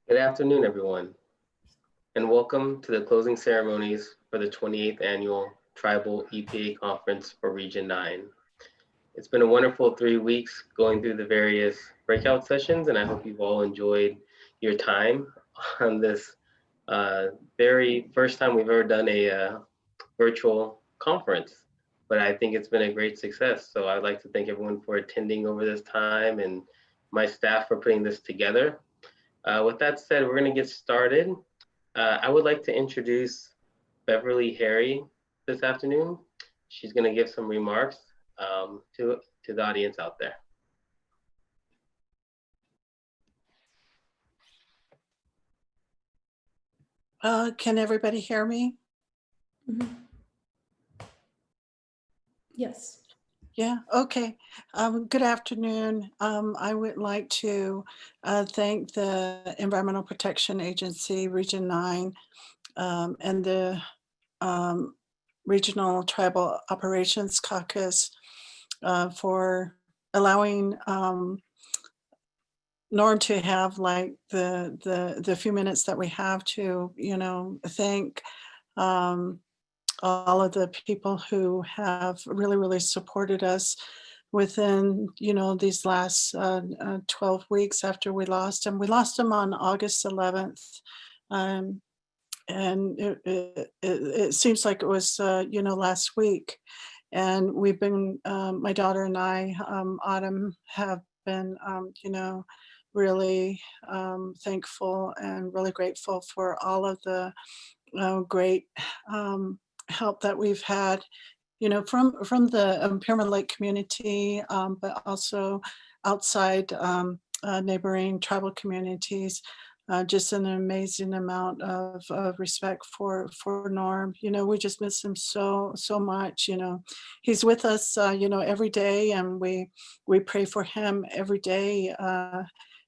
Good afternoon, everyone, and welcome to the closing ceremonies for the 28th Annual Tribal EPA Conference for Region 9. It's been a wonderful 3 weeks going through the various breakout sessions, and I hope you've all enjoyed your time on this very first time we've ever done a virtual conference. But I think it's been a great success. So I'd like to thank everyone for attending over this time and my staff for putting this together. With that said, we're going to get started. I would like to introduce Beverly Harry this afternoon. She's going to give some remarks to the audience out there. Can everybody hear me? Mm-hmm. Yes. Yeah, okay. Good afternoon. I would like to thank the Environmental Protection Agency, Region 9, and the Regional Tribal Operations Caucus for allowing Norm to have like the few minutes that we have to, thank all of the people who have really supported us within, these last 12 weeks after we lost him. We lost him on August 11th. And it seems like it was, last week. And we've been, my daughter and I, Autumn, have been, really thankful and really grateful for all of the great help that we've had, from the Pyramid Lake community, but also outside neighboring tribal communities. Just an amazing amount of respect for Norm. We just miss him so much. He's with us, every day, and we pray for him every day.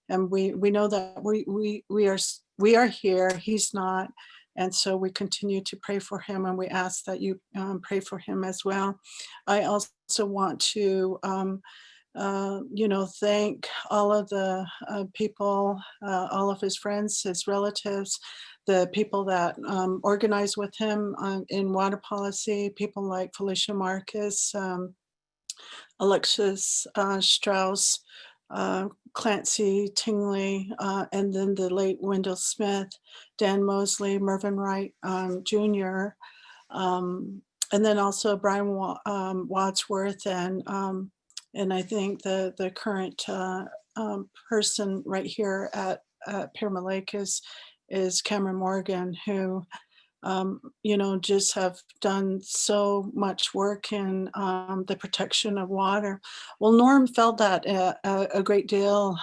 And we know that we are here. He's not. And so we continue to pray for him, and we ask that you pray for him as well. I also want to, thank all of the people, all of his friends, his relatives, the people that organize with him in water policy, people like Felicia Marcus, Alexis Strauss, Clancy Tingley, and then the late Wendell Smith, Dan Mosley, Mervyn Wright Jr., and then also Brian Wadsworth, and I think the current person right here at Pyramid Lake is Cameron Morgan, who just have done so much work in the protection of water. Well, Norm felt that a great deal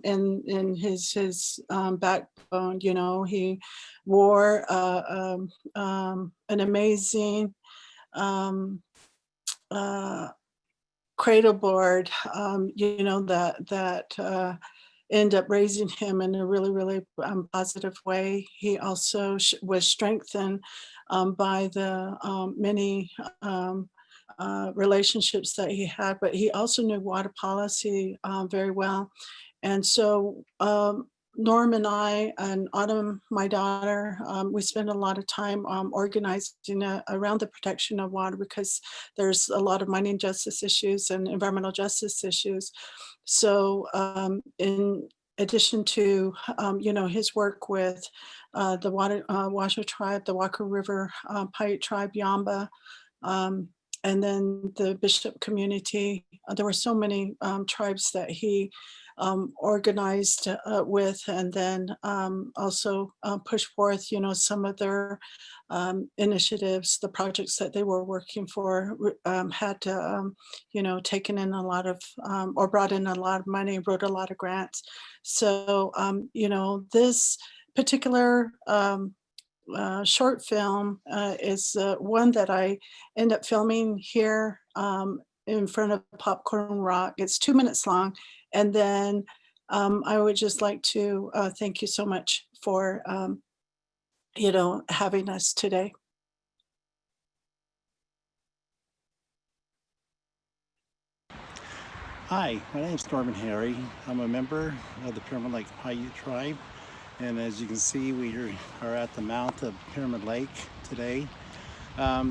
in his backbone. He wore an amazing cradle board, that end up raising him in a really positive way. He also was strengthened by the many relationships that he had, but he also knew water policy very well. And so Norm and I and Autumn, my daughter, we spend a lot of time organizing around the protection of water, because there's a lot of mining justice issues and environmental justice issues. So in addition to, his work with the Washoe tribe, the Walker River Paiute tribe, Yamba, and then the Bishop community, there were so many tribes that he organized with, and then also pushed forth, some of their initiatives, the projects that they were working for, had taken in a lot of, or brought in a lot of money, wrote a lot of grants. So, this particular short film is one that I end up filming here in front of Popcorn Rock. It's 2 minutes long. And then I would just like to thank you so much for, having us today. Hi, my name is Norman Harry. I'm a member of the Pyramid Lake Paiute tribe, And as you can see, we are at the mouth of Pyramid Lake today. I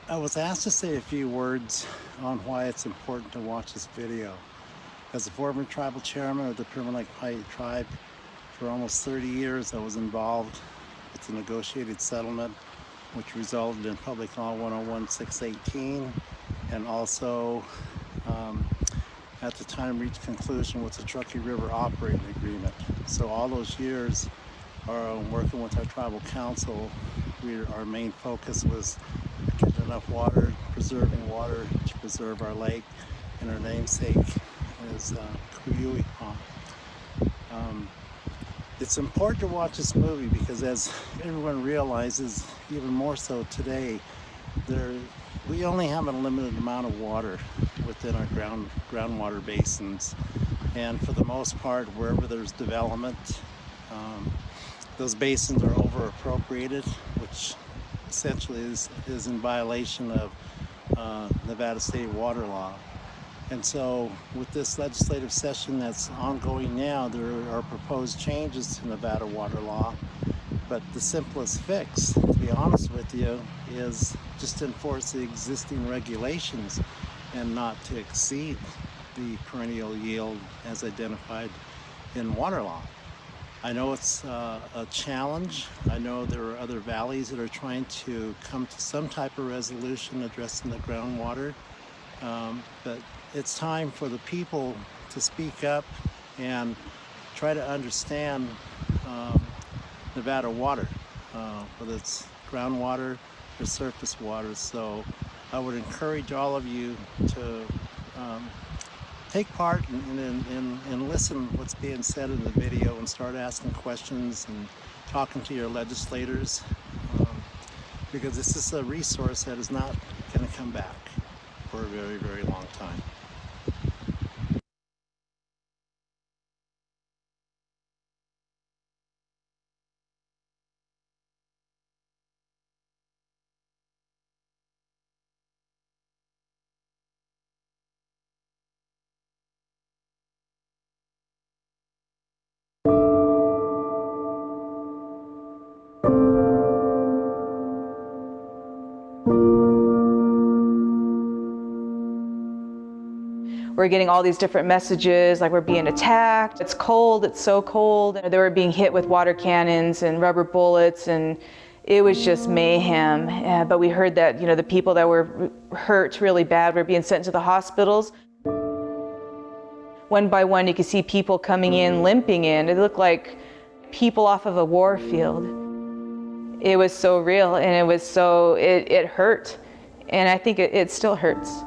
was asked to say a few words on why it's important to watch this video. As a former tribal chairman of the Pyramid Lake Paiute Tribe, for almost 30 years I was involved with the negotiated settlement, which resulted in Public Law 101-618, and also at the time reached conclusion with the Truckee River Operating Agreement. So all those years working with our tribal council, our main focus was getting enough water, preserving water to preserve our lake, and our namesake is Tribal EPA. It's important to watch this movie because, as everyone realizes, even more so today, we only have a limited amount of water within our groundwater basins, and for the most part, wherever there's development, those basins are over appropriated, which essentially is in violation of Nevada state water law. And so with this legislative session that's ongoing now, there are proposed changes to Nevada water law. But the simplest fix, to be honest with you, is just to enforce the existing regulations and not to exceed the perennial yield as identified in water law. I know it's a challenge. I know there are other valleys that are trying to come to some type of resolution addressing the groundwater. But it's time for the people to speak up and try to understand Nevada water, whether it's groundwater or surface water. So I would encourage all of you to take part and listen what's being said in the video and start asking questions and talking to your legislators, because this is a resource that is not going to come back for a very, very long time. We're getting all these different messages, like we're being attacked. It's cold, it's so cold. They were being hit with water cannons and rubber bullets, and it was just mayhem. But we heard that, the people that were hurt really bad were being sent to the hospitals. One by one, you could see people coming in, limping in. It looked like people off of a war field. It was so real, and it hurt. And I think it still hurts.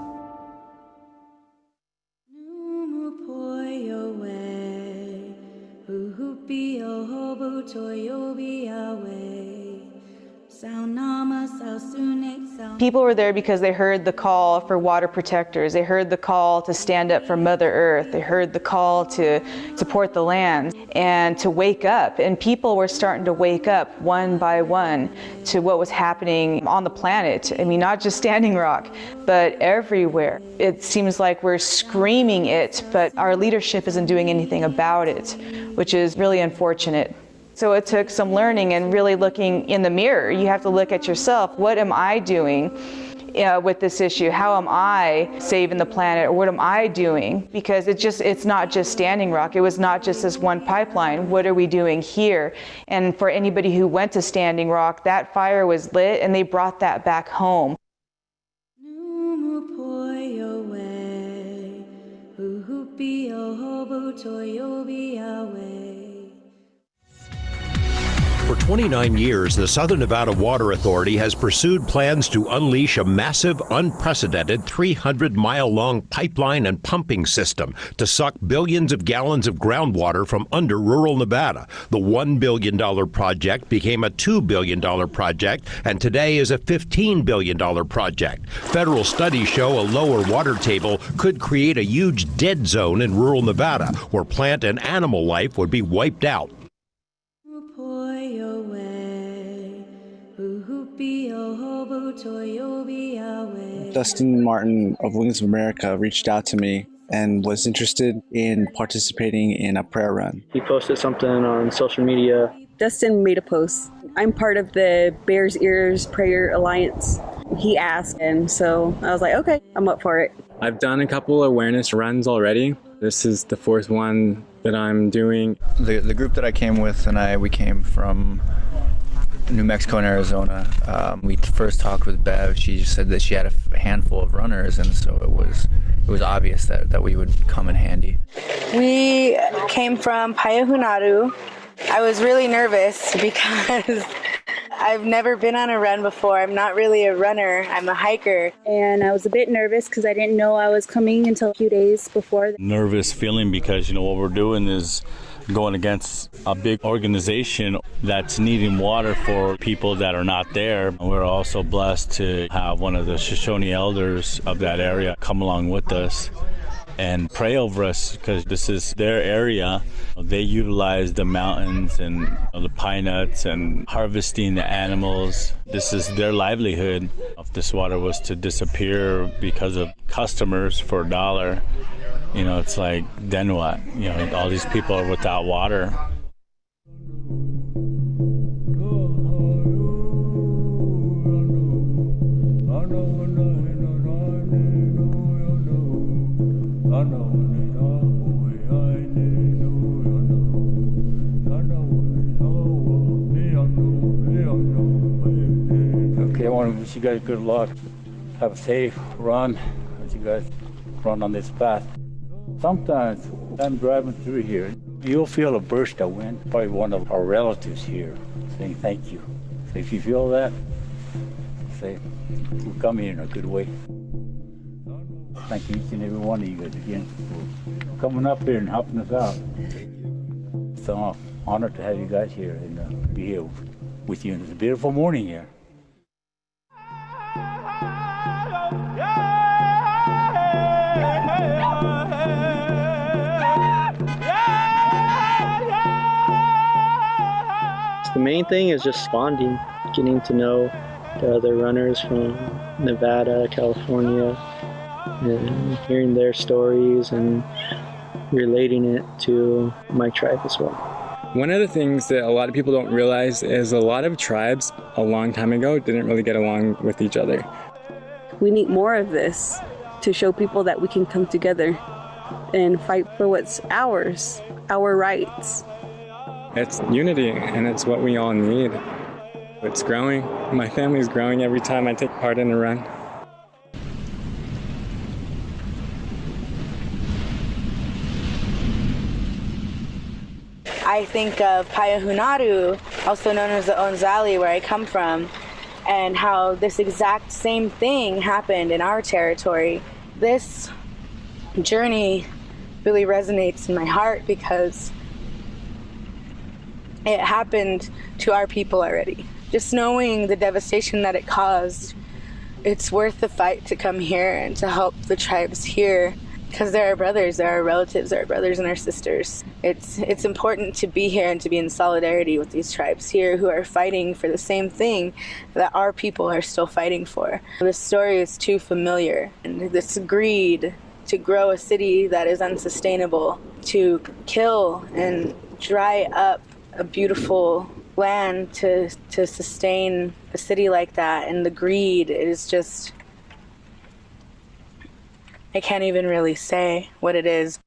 People were there because they heard the call for water protectors. They heard the call to stand up for Mother Earth. They heard the call to support the land and to wake up. And people were starting to wake up one by one to what was happening on the planet. I mean, not just Standing Rock, but everywhere. It seems like we're screaming it, but our leadership isn't doing anything about it, which is really unfortunate. So it took some learning and really looking in the mirror. You have to look at yourself. What am I doing with this issue? How am I saving the planet? Or what am I doing? Because it's not just Standing Rock. It was not just this one pipeline. What are we doing here? And for anybody who went to Standing Rock, that fire was lit and they brought that back home. For 29 years, the Southern Nevada Water Authority has pursued plans to unleash a massive, unprecedented 300-mile-long pipeline and pumping system to suck billions of gallons of groundwater from under rural Nevada. The $1 billion project became a $2 billion project, and today is a $15 billion project. Federal studies show a lower water table could create a huge dead zone in rural Nevada, where plant and animal life would be wiped out. Dustin Martin of Wings of America reached out to me and was interested in participating in a prayer run. He posted something on social media. Dustin made a post. I'm part of the Bears Ears Prayer Alliance. He asked, and so I was like, okay, I'm up for it. I've done a couple awareness runs already. This is the fourth one that I'm doing. The group that I came with we came from New Mexico and Arizona. We first talked with Bev. She just said that she had a handful of runners, and so it was obvious that we would come in handy. We came from Payahunadu. I was really nervous because I've never been on a run before. I'm not really a runner. I'm a hiker. And I was a bit nervous because I didn't know I was coming until a few days before. Nervous feeling because, what we're doing is going against a big organization that's needing water for people that are not there. We're also blessed to have one of the Shoshone elders of that area come along with us and pray over us, because this is their area. They utilize the mountains and the pine nuts and harvesting the animals. This is their livelihood. If this water was to disappear because of customers for $1, it's like, then what? All these people are without water. Okay, I want to wish you guys good luck. Have a safe run as you guys run on this path. Sometimes I'm driving through here, you'll feel a burst of wind. Probably one of our relatives here saying thank you. So if you feel that, say, we're coming in a good way. Thank you each and every one of you guys again for coming up here and helping us out. It's an honor to have you guys here and be here with you. And it's a beautiful morning here. The main thing is just bonding, getting to know the other runners from Nevada, California, and hearing their stories and relating it to my tribe as well. One of the things that a lot of people don't realize is a lot of tribes a long time ago didn't really get along with each other. We need more of this to show people that we can come together and fight for what's ours, our rights. It's unity, and it's what we all need. It's growing. My family's growing every time I take part in a run. I think of Payahunadu, also known as the Onzali, where I come from, and how this exact same thing happened in our territory. This journey really resonates in my heart because it happened to our people already. Just knowing the devastation that it caused, it's worth the fight to come here and to help the tribes here, because they're our brothers, they're our relatives, they're our brothers and our sisters. It's important to be here and to be in solidarity with these tribes here who are fighting for the same thing that our people are still fighting for. This story is too familiar, and this greed to grow a city that is unsustainable, to kill and dry up a beautiful land to sustain a city like that, and the greed is just, I can't even really say what it is.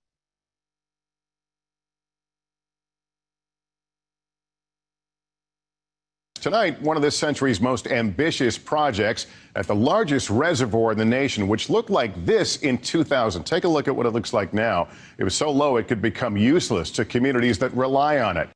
Tonight, one of this century's most ambitious projects at the largest reservoir in the nation, which looked like this in 2000. Take a look at what it looks like now. It was so low it could become useless to communities that rely on it.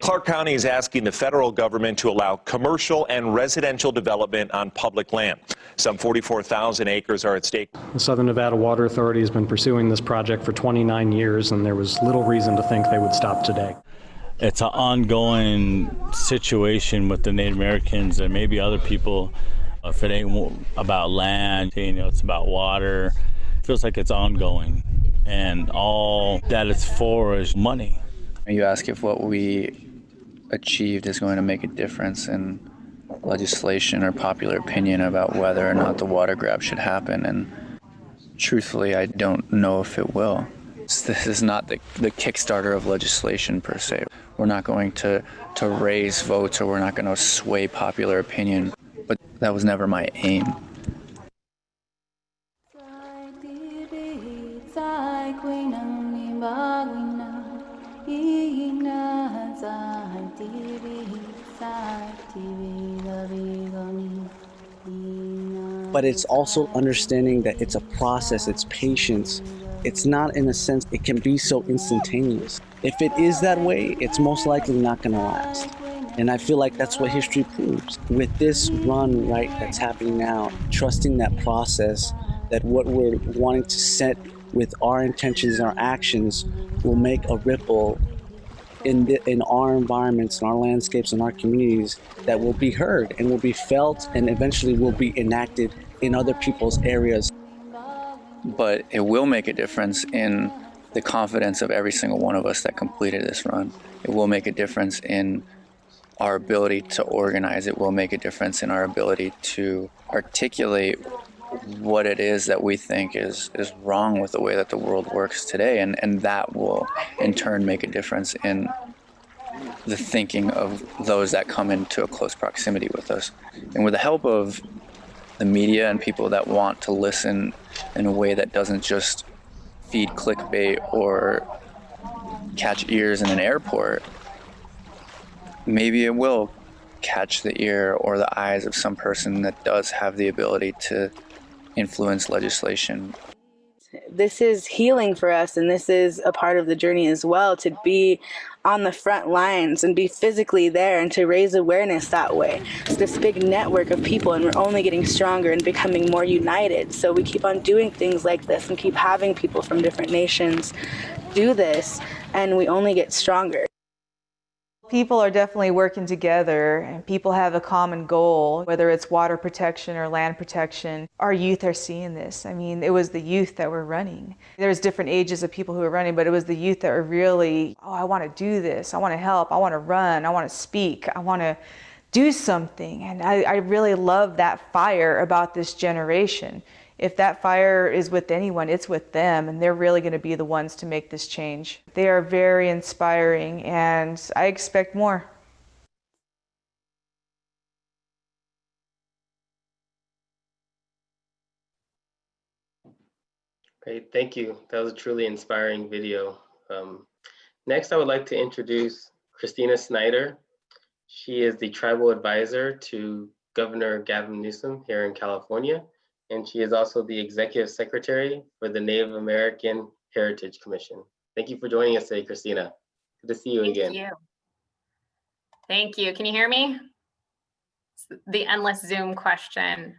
Clark County is asking the federal government to allow commercial and residential development on public land. Some 44,000 acres are at stake. The Southern Nevada Water Authority has been pursuing this project for 29 years, and there was little reason to think they would stop today. It's an ongoing situation with the Native Americans and maybe other people. If it ain't about land, it's about water. It feels like it's ongoing, and all that it's for is money. You ask if what we achieved is going to make a difference in legislation or popular opinion about whether or not the water grab should happen, and truthfully, I don't know if it will. This is not the Kickstarter of legislation per se. We're not going to raise votes, or we're not going to sway popular opinion, but that was never my aim. But it's also understanding that it's a process, it's patience. It's not, in a sense, it can be so instantaneous. If it is that way, it's most likely not going to last. And I feel like that's what history proves. With this run, right, that's happening now, trusting that process, that what we're wanting to set with our intentions and our actions will make a ripple in our environments, in our landscapes, in our communities, that will be heard and will be felt and eventually will be enacted in other people's areas. But it will make a difference in the confidence of every single one of us that completed this run. It will make a difference in our ability to organize. It will make a difference in our ability to articulate what it is that we think is wrong with the way that the world works today. And that will in turn make a difference in the thinking of those that come into a close proximity with us. And with the help of the media and people that want to listen in a way that doesn't just feed clickbait or catch ears in an airport, maybe it will catch the ear or the eyes of some person that does have the ability to influence legislation. This is healing for us, and this is a part of the journey as well, to be on the front lines and be physically there and to raise awareness that way. It's this big network of people, and we're only getting stronger and becoming more united. So we keep on doing things like this and keep having people from different nations do this, and we only get stronger. People are definitely working together, and people have a common goal, whether it's water protection or land protection. Our youth are seeing this. I mean, it was the youth that were running. There's different ages of people who were running, but it was the youth that were really, oh, I want to do this. I want to help. I want to run. I want to speak. I want to do something. And I really love that fire about this generation. If that fire is with anyone, it's with them, and they're really going to be the ones to make this change. They are very inspiring, and I expect more. Great, thank you. That was a truly inspiring video. Next, I would like to introduce Christina Snyder. She is the tribal advisor to Governor Gavin Newsom here in California, and she is also the executive secretary for the Native American Heritage Commission. Thank you for joining us today, Christina. Good to see you again. Thank you. Thank you. Can you hear me? It's the endless Zoom question.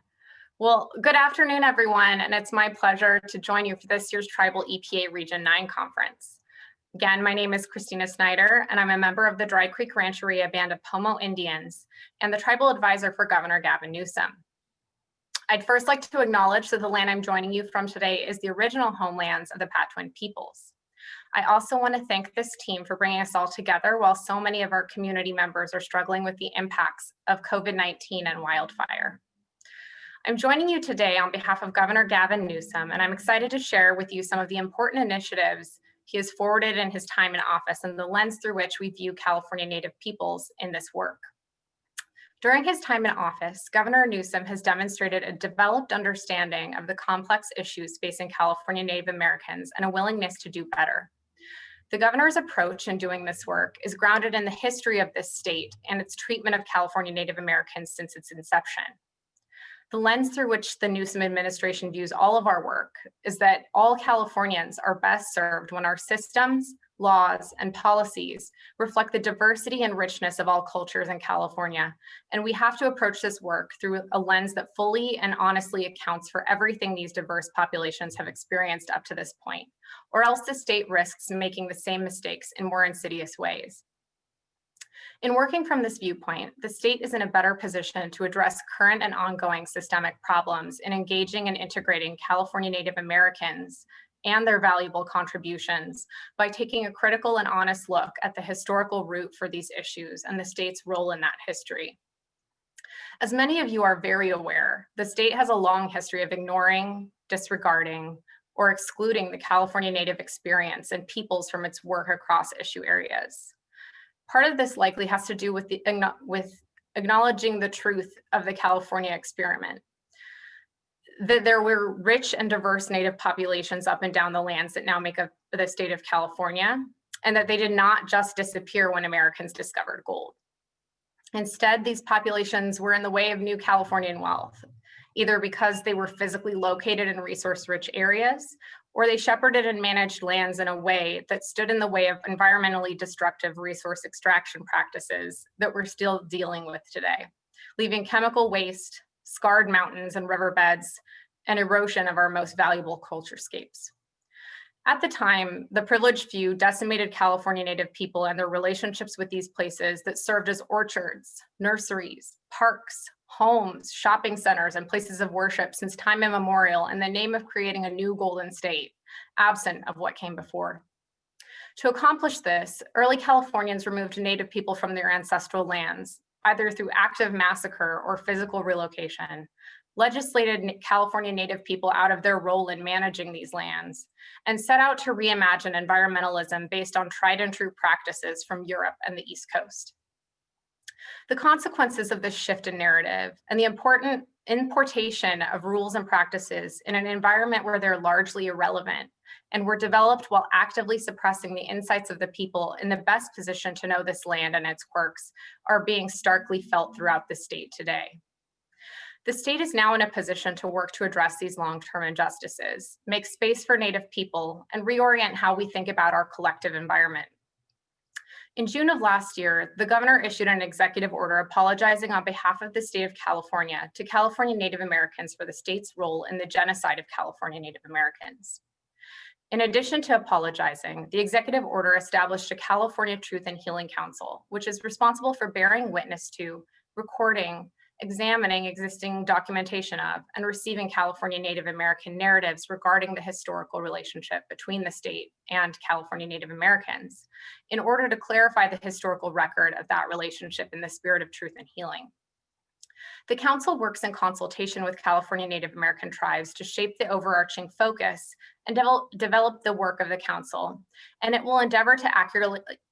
Well, good afternoon, everyone, and it's my pleasure to join you for this year's Tribal EPA Region 9 conference. Again, my name is Christina Snyder, and I'm a member of the Dry Creek Rancheria Band of Pomo Indians and the tribal advisor for Governor Gavin Newsom. I'd first like to acknowledge that the land I'm joining you from today is the original homelands of the Patwin peoples. I also want to thank this team for bringing us all together while so many of our community members are struggling with the impacts of COVID-19 and wildfire. I'm joining you today on behalf of Governor Gavin Newsom, and I'm excited to share with you some of the important initiatives he has forwarded in his time in office and the lens through which we view California Native peoples in this work. During his time in office, Governor Newsom has demonstrated a developed understanding of the complex issues facing California Native Americans and a willingness to do better. The governor's approach in doing this work is grounded in the history of this state and its treatment of California Native Americans since its inception. The lens through which the Newsom administration views all of our work is that all Californians are best served when our systems, laws, and policies reflect the diversity and richness of all cultures in California. And we have to approach this work through a lens that fully and honestly accounts for everything these diverse populations have experienced up to this point, or else the state risks making the same mistakes in more insidious ways. In working from this viewpoint, the state is in a better position to address current and ongoing systemic problems in engaging and integrating California Native Americans and their valuable contributions by taking a critical and honest look at the historical root for these issues and the state's role in that history. As many of you are very aware, the state has a long history of ignoring, disregarding, or excluding the California Native experience and peoples from its work across issue areas. Part of this likely has to do with acknowledging the truth of the California experiment, that there were rich and diverse Native populations up and down the lands that now make up the state of California, and that they did not just disappear when Americans discovered gold. Instead, these populations were in the way of new Californian wealth, either because they were physically located in resource-rich areas, or they shepherded and managed lands in a way that stood in the way of environmentally destructive resource extraction practices that we're still dealing with today, leaving chemical waste, scarred mountains and riverbeds, and erosion of our most valuable culturescapes. At the time, the privileged few decimated California Native people and their relationships with these places that served as orchards, nurseries, parks, homes, shopping centers, and places of worship since time immemorial in the name of creating a new golden state, absent of what came before. To accomplish this, early Californians removed Native people from their ancestral lands, either through active massacre or physical relocation, legislated California Native people out of their role in managing these lands, and set out to reimagine environmentalism based on tried and true practices from Europe and the East Coast. The consequences of this shift in narrative and the important importation of rules and practices in an environment where they're largely irrelevant and were developed while actively suppressing the insights of the people in the best position to know this land and its quirks are being starkly felt throughout the state today. The state is now in a position to work to address these long-term injustices, make space for Native people, and reorient how we think about our collective environment. In June of last year, the governor issued an executive order apologizing on behalf of the state of California to California Native Americans for the state's role in the genocide of California Native Americans. In addition to apologizing, the executive order established a California Truth and Healing Council, which is responsible for bearing witness to, recording, examining existing documentation of, and receiving California Native American narratives regarding the historical relationship between the state and California Native Americans, in order to clarify the historical record of that relationship in the spirit of truth and healing. The council works in consultation with California Native American tribes to shape the overarching focus and develop the work of the council, and it will endeavor to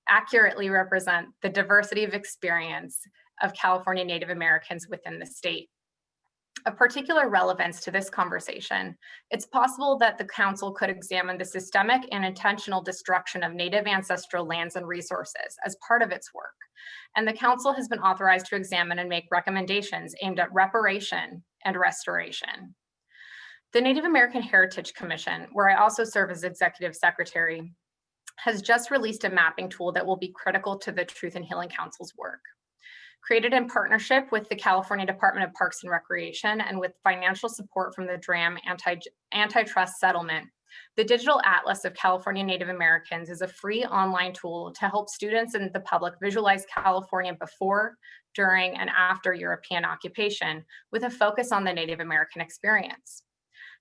accurately represent the diversity of experience of California Native Americans within the state. Of particular relevance to this conversation, it's possible that the council could examine the systemic and intentional destruction of Native ancestral lands and resources as part of its work. And the council has been authorized to examine and make recommendations aimed at reparation and restoration. The Native American Heritage Commission, where I also serve as executive secretary, has just released a mapping tool that will be critical to the Truth and Healing Council's work. Created in partnership with the California Department of Parks and Recreation and with financial support from the DRAM antitrust settlement, the Digital Atlas of California Native Americans is a free online tool to help students and the public visualize California before, during, and after European occupation, with a focus on the Native American experience.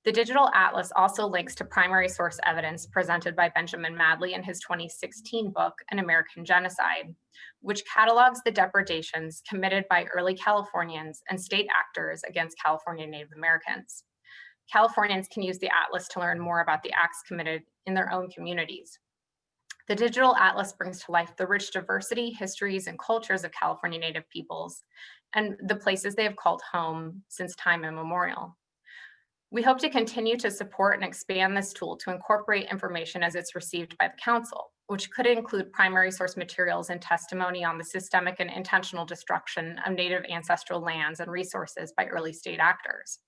The Digital Atlas also links to primary source evidence presented by Benjamin Madley in his 2016 book, An American Genocide, which catalogs the depredations committed by early Californians and state actors against California Native Americans. Californians can use the Atlas to learn more about the acts committed in their own communities. The Digital Atlas brings to life the rich diversity, histories, and cultures of California Native peoples and the places they have called home since time immemorial. We hope to continue to support and expand this tool to incorporate information as it's received by the council, which could include primary source materials and testimony on the systemic and intentional destruction of Native ancestral lands and resources by early state actors.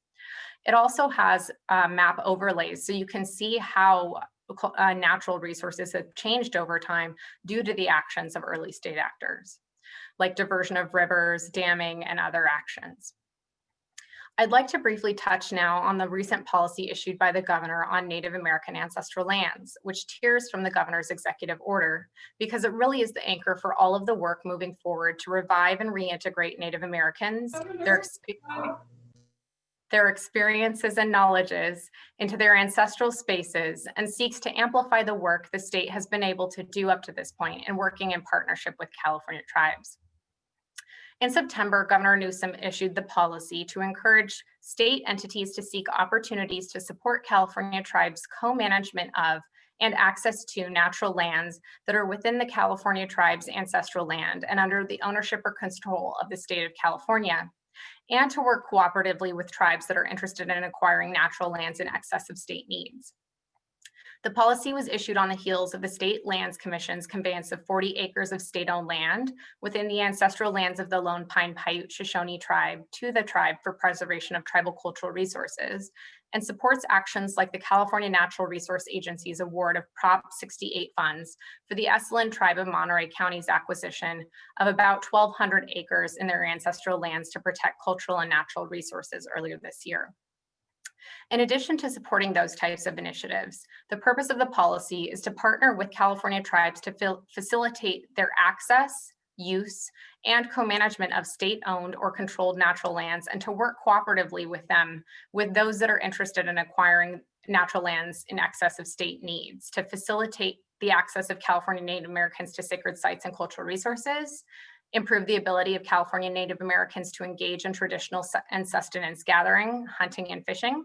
It also has map overlays, so you can see how natural resources have changed over time due to the actions of early state actors, like diversion of rivers, damming, and other actions. I'd like to briefly touch now on the recent policy issued by the governor on Native American ancestral lands, which tiers from the governor's executive order, because it really is the anchor for all of the work moving forward to revive and reintegrate Native Americans, their experiences and knowledges into their ancestral spaces, and seeks to amplify the work the state has been able to do up to this point in working in partnership with California tribes. In September, Governor Newsom issued the policy to encourage state entities to seek opportunities to support California tribes' co-management of and access to natural lands that are within the California tribes' ancestral land and under the ownership or control of the state of California, and to work cooperatively with tribes that are interested in acquiring natural lands in excess of state needs. The policy was issued on the heels of the State Lands Commission's conveyance of 40 acres of state-owned land within the ancestral lands of the Lone Pine Paiute Shoshone tribe to the tribe for preservation of tribal cultural resources, and supports actions like the California Natural Resource Agency's award of Prop 68 funds for the Esalen tribe of Monterey County's acquisition of about 1,200 acres in their ancestral lands to protect cultural and natural resources earlier this year. In addition to supporting those types of initiatives, the purpose of the policy is to partner with California tribes to facilitate their access, use, and co-management of state-owned or controlled natural lands, and to work cooperatively with them, with those that are interested in acquiring natural lands in excess of state needs, to facilitate the access of California Native Americans to sacred sites and cultural resources, improve the ability of California Native Americans to engage in traditional and sustenance gathering, hunting, and fishing,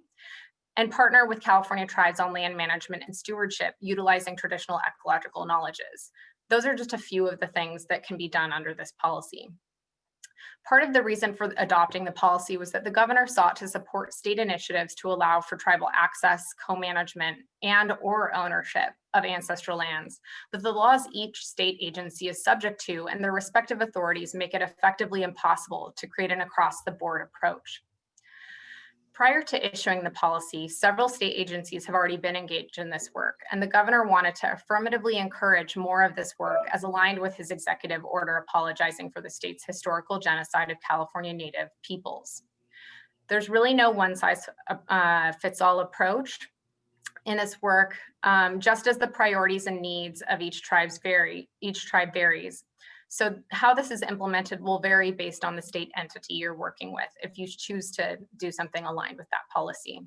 and partner with California tribes on land management and stewardship, utilizing traditional ecological knowledges. Those are just a few of the things that can be done under this policy. Part of the reason for adopting the policy was that the governor sought to support state initiatives to allow for tribal access, co-management, and/or ownership of ancestral lands, but the laws each state agency is subject to and their respective authorities make it effectively impossible to create an across-the-board approach. Prior to issuing the policy, several state agencies have already been engaged in this work, and the governor wanted to affirmatively encourage more of this work as aligned with his executive order apologizing for the state's historical genocide of California Native peoples. There's really no one-size-fits-all approach in this work, just as the priorities and needs of each tribe varies. So how this is implemented will vary based on the state entity you're working with if you choose to do something aligned with that policy.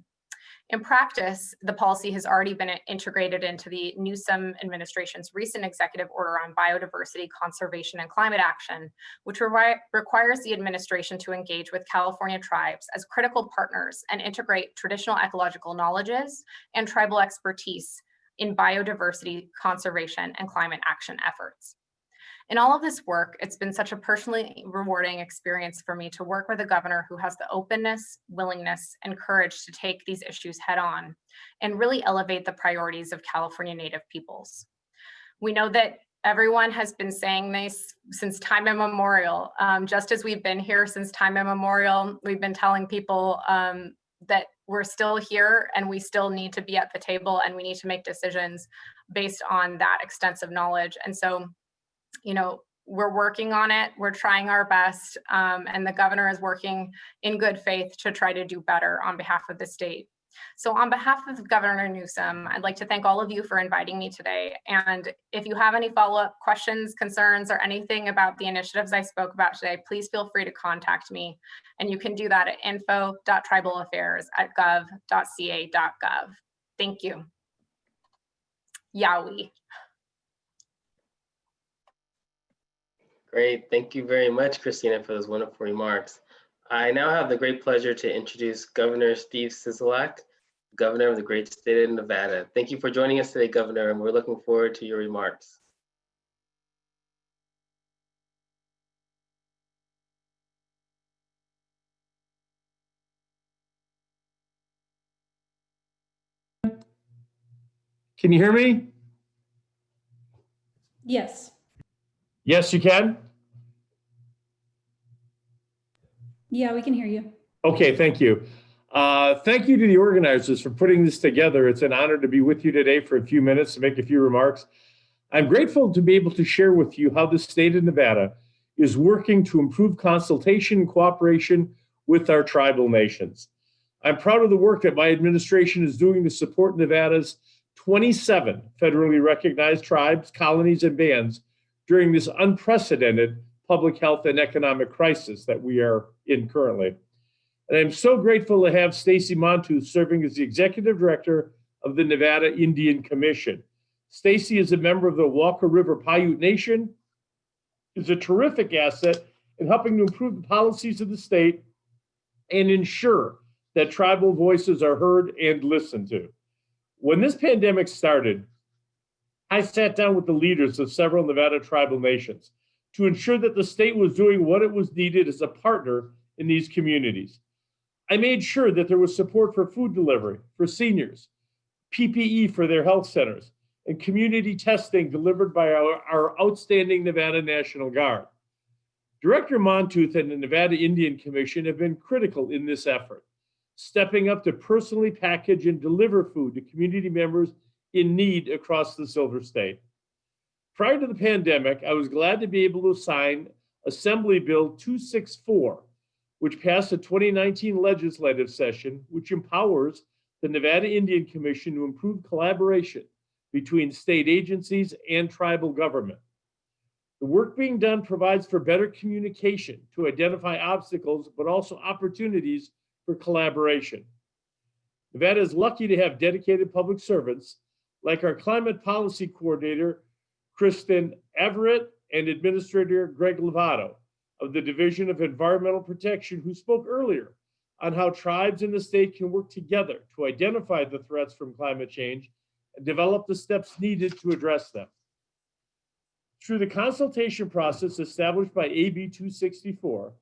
In practice, the policy has already been integrated into the Newsom administration's recent executive order on biodiversity, conservation, and climate action, which requires the administration to engage with California tribes as critical partners and integrate traditional ecological knowledges and tribal expertise in biodiversity, conservation, and climate action efforts. In all of this work, it's been such a personally rewarding experience for me to work with a governor who has the openness, willingness, and courage to take these issues head on and really elevate the priorities of California Native peoples. We know that everyone has been saying this since time immemorial. Just as we've been here since time immemorial, we've been telling people that we're still here and we still need to be at the table and we need to make decisions based on that extensive knowledge. And so, you know, we're working on it, we're trying our best, and the governor is working in good faith to try to do better on behalf of the state. So on behalf of Governor Newsom, I'd like to thank all of you for inviting me today. And if you have any follow-up questions, concerns, or anything about the initiatives I spoke about today, please feel free to contact me. And you can do that at info.tribalaffairs@gov.ca.gov. Thank you. Yowie. Great. Thank you very much, Christina, for those wonderful remarks. I now have the great pleasure to introduce Governor Steve Sisolak, Governor of the great state of Nevada. Thank you for joining us today, Governor, and we're looking forward to your remarks. Can you hear me? Yes. Yes, you can? Yeah, we can hear you. Okay, thank you. Thank you to the organizers for putting this together. It's an honor to be with you today for a few minutes to make a few remarks. I'm grateful to be able to share with you how the state of Nevada is working to improve consultation and cooperation with our tribal nations. I'm proud of the work that my administration is doing to support Nevada's 27 federally recognized tribes, colonies, and bands during this unprecedented public health and economic crisis that we are in currently. And I'm so grateful to have Stacy Montoux serving as the executive director of the Nevada Indian Commission. Stacy is a member of the Walker River Paiute Nation, is a terrific asset in helping to improve the policies of the state and ensure that tribal voices are heard and listened to. When this pandemic started, I sat down with the leaders of several Nevada tribal nations to ensure that the state was doing what it was needed as a partner in these communities. I made sure that there was support for food delivery for seniors, PPE for their health centers, and community testing delivered by our outstanding Nevada National Guard. Director Montooth and the Nevada Indian Commission have been critical in this effort, stepping up to personally package and deliver food to community members in need across the Silver State. Prior to the pandemic, I was glad to be able to sign Assembly Bill 264, which passed the 2019 legislative session, which empowers the Nevada Indian Commission to improve collaboration between state agencies and tribal government. The work being done provides for better communication to identify obstacles, but also opportunities for collaboration. Nevada is lucky to have dedicated public servants like our climate policy coordinator, Kristen Everett, and Administrator Greg Lovato of the Division of Environmental Protection, who spoke earlier on how tribes in the state can work together to identify the threats from climate change and develop the steps needed to address them. Through the consultation process established by AB 264,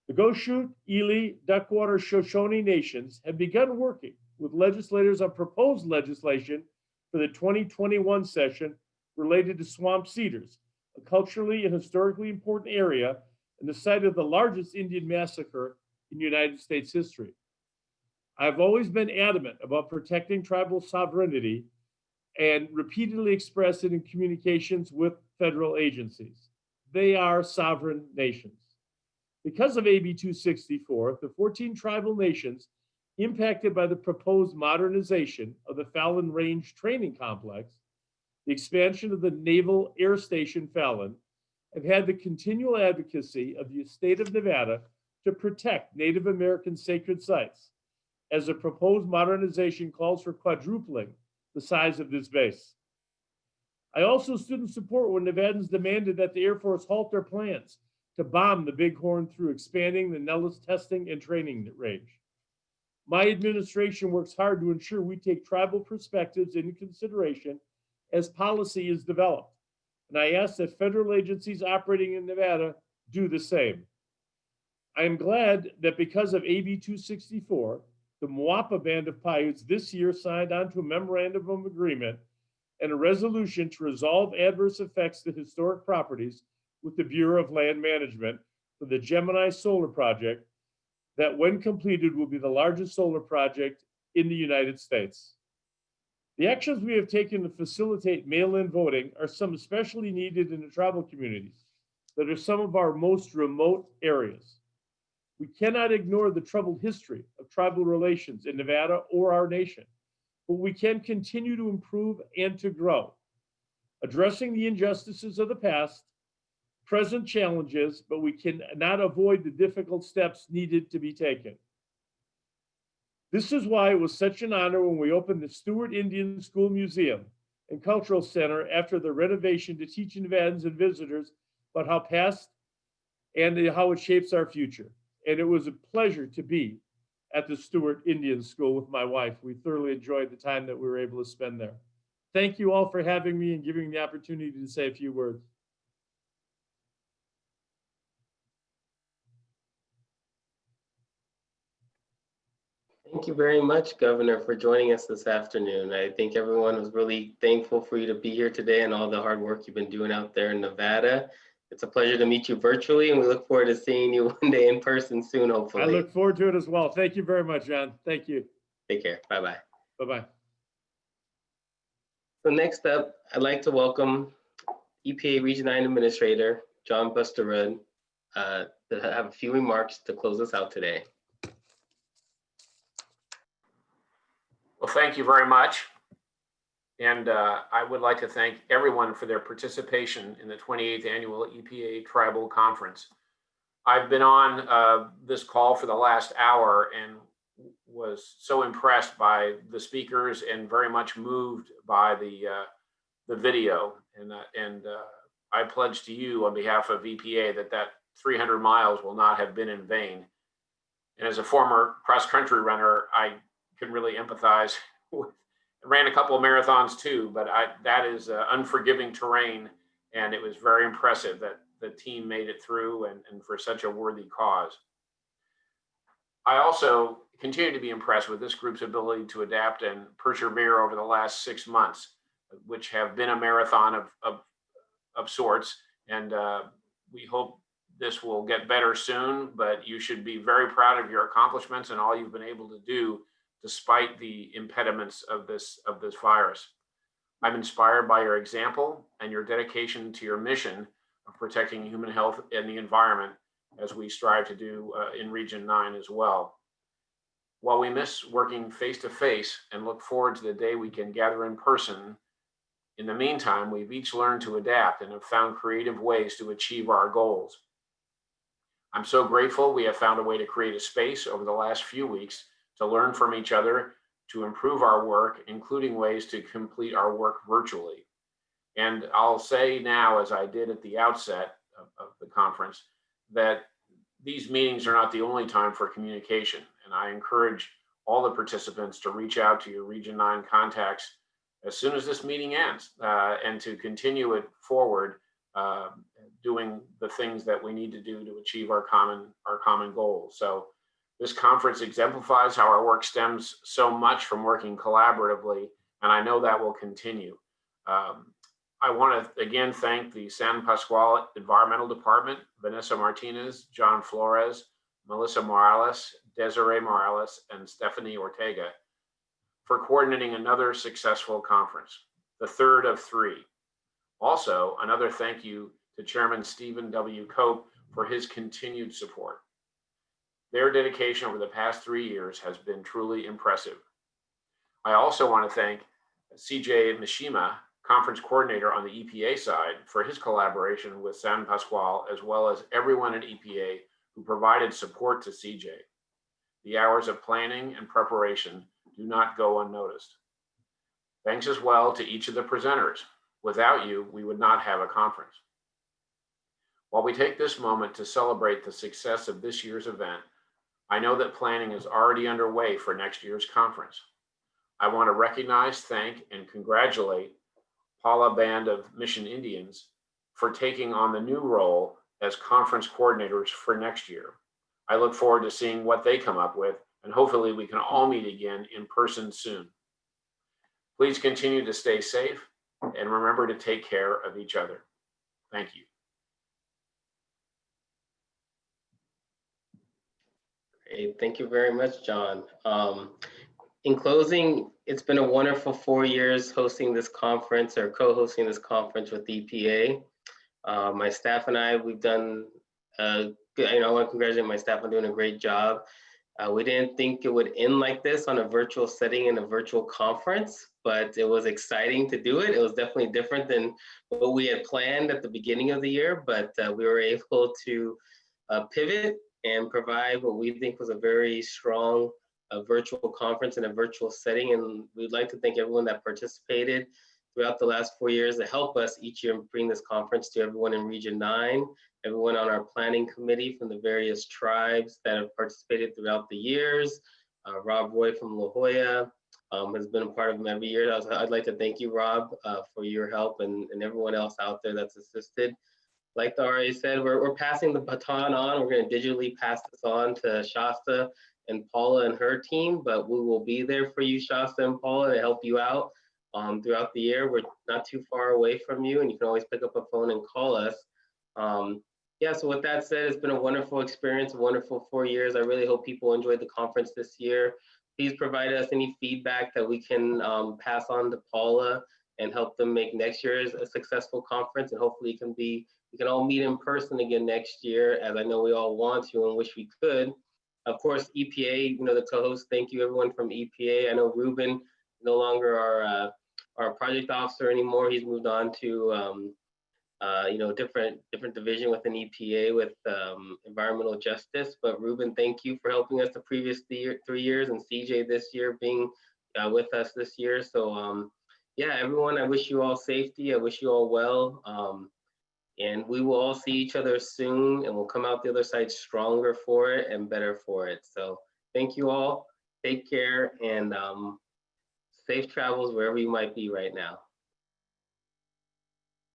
the Goshute, Ely, Duckwater, Shoshone nations have begun working with legislators on proposed legislation for the 2021 session related to swamp cedars, a culturally and historically important area and the site of the largest Indian massacre in United States history. I've always been adamant about protecting tribal sovereignty and repeatedly expressed it in communications with federal agencies. They are sovereign nations. Because of AB 264, the 14 tribal nations impacted by the proposed modernization of the Fallon Range Training Complex, the expansion of the Naval Air Station Fallon, have had the continual advocacy of the state of Nevada to protect Native American sacred sites, as the proposed modernization calls for quadrupling the size of this base. I also stood in support when Nevadans demanded that the Air Force halt their plans to bomb the Bighorn through expanding the Nellis testing and training range. My administration works hard to ensure we take tribal perspectives into consideration as policy is developed, and I ask that federal agencies operating in Nevada do the same. I am glad that because of AB 264, the Moapa Band of Paiutes this year signed onto a memorandum of agreement and a resolution to resolve adverse effects to historic properties with the Bureau of Land Management for the Gemini Solar Project that, when completed, will be the largest solar project in the United States. The actions we have taken to facilitate mail-in voting are some especially needed in the tribal communities that are some of our most remote areas. We cannot ignore the troubled history of tribal relations in Nevada or our nation, but we can continue to improve and to grow, addressing the injustices of the past, present challenges, but we cannot avoid the difficult steps needed to be taken. This is why it was such an honor when we opened the Stewart Indian School Museum and Cultural Center after the renovation to teach Nevadans and visitors about how past and how it shapes our future. And it was a pleasure to be at the Stewart Indian School with my wife. We thoroughly enjoyed the time that we were able to spend there. Thank you all for having me and giving me the opportunity to say a few words. Thank you very much, Governor, for joining us this afternoon. I think everyone was really thankful for you to be here today and all the hard work you've been doing out there in Nevada. It's a pleasure to meet you virtually, and we look forward to seeing you one day in person soon, hopefully. I look forward to it as well. Thank you very much, John. Thank you. Take care. Bye-bye. Bye-bye. So next up, I'd like to welcome EPA Region 9 Administrator John Busterud to have a few remarks to close us out today. Well, thank you very much. And I would like to thank everyone for their participation in the 28th Annual EPA Tribal Conference. I've been on this call for the last hour and was so impressed by the speakers and very much moved by the video. And I pledge to you on behalf of EPA that 300 miles will not have been in vain. And as a former cross-country runner, I can really empathize with, I ran a couple of marathons too, but that is unforgiving terrain, and it was very impressive that the team made it through and for such a worthy cause. I also continue to be impressed with this group's ability to adapt and persevere over the last 6 months, which have been a marathon of sorts. And we hope this will get better soon, but you should be very proud of your accomplishments and all you've been able to do despite the impediments of this virus. I'm inspired by your example and your dedication to your mission of protecting human health and the environment, as we strive to do in Region 9 as well. While we miss working face-to-face and look forward to the day we can gather in person, in the meantime, we've each learned to adapt and have found creative ways to achieve our goals. I'm so grateful we have found a way to create a space over the last few weeks to learn from each other, to improve our work, including ways to complete our work virtually. And I'll say now, as I did at the outset of the conference, that these meetings are not the only time for communication. And I encourage all the participants to reach out to your Region 9 contacts as soon as this meeting ends, and to continue it forward, doing the things that we need to do to achieve our common goals. So this conference exemplifies how our work stems so much from working collaboratively, and I know that will continue. I want to again thank the San Pasqual Environmental Department, Vanessa Martinez, John Flores, Melissa Morales, Desiree Morales, and Stephanie Ortega for coordinating another successful conference, the third of 3. Also, another thank you to Chairman Stephen W. Cope for his continued support. Their dedication over the past 3 years has been truly impressive. I also want to thank CJ Mishima, conference coordinator on the EPA side, for his collaboration with San Pasqual, as well as everyone at EPA who provided support to CJ. The hours of planning and preparation do not go unnoticed. Thanks as well to each of the presenters. Without you, we would not have a conference. While we take this moment to celebrate the success of this year's event, I know that planning is already underway for next year's conference. I want to recognize, thank, and congratulate Paula Band of Mission Indians for taking on the new role as conference coordinators for next year. I look forward to seeing what they come up with, and hopefully we can all meet again in person soon. Please continue to stay safe and remember to take care of each other. Thank you. Great. Thank you very much, John. In closing, it's been a wonderful 4 years hosting this conference or co-hosting this conference with EPA. My staff and I, we've done good. I want to congratulate my staff on doing a great job. We didn't think it would end like this on a virtual setting in a virtual conference, but it was exciting to do it. It was definitely different than what we had planned at the beginning of the year, but we were able to pivot and provide what we think was a very strong virtual conference in a virtual setting. And we'd like to thank everyone that participated throughout the last 4 years to help us each year bring this conference to everyone in Region 9, everyone on our planning committee from the various tribes that have participated throughout the years. Rob Roy from La Jolla has been a part of them every year. I'd like to thank you, Rob, for your help and everyone else out there that's assisted. Like the RA said, we're passing the baton on. We're going to digitally pass this on to Shasta and Paula and her team, but we will be there for you, Shasta and Paula, to help you out throughout the year. We're not too far away from you, and you can always pick up a phone and call us. Yeah, so with that said, it's been a wonderful experience, a wonderful 4 years. I really hope people enjoyed the conference this year. Please provide us any feedback that we can pass on to Paula and help them make next year's a successful conference, and hopefully we can all meet in person again next year, as I know we all want to and wish we could. Of course, EPA, the co-host, thank you everyone from EPA. I know Ruben, no longer our project officer anymore. He's moved on to different division within EPA with environmental justice. But Ruben, thank you for helping us the previous 3 years, and CJ this year being with us this year. So yeah, everyone, I wish you all safety. I wish you all well. And we will all see each other soon, and we'll come out the other side stronger for it and better for it. So thank you all. Take care, and safe travels wherever you might be right now.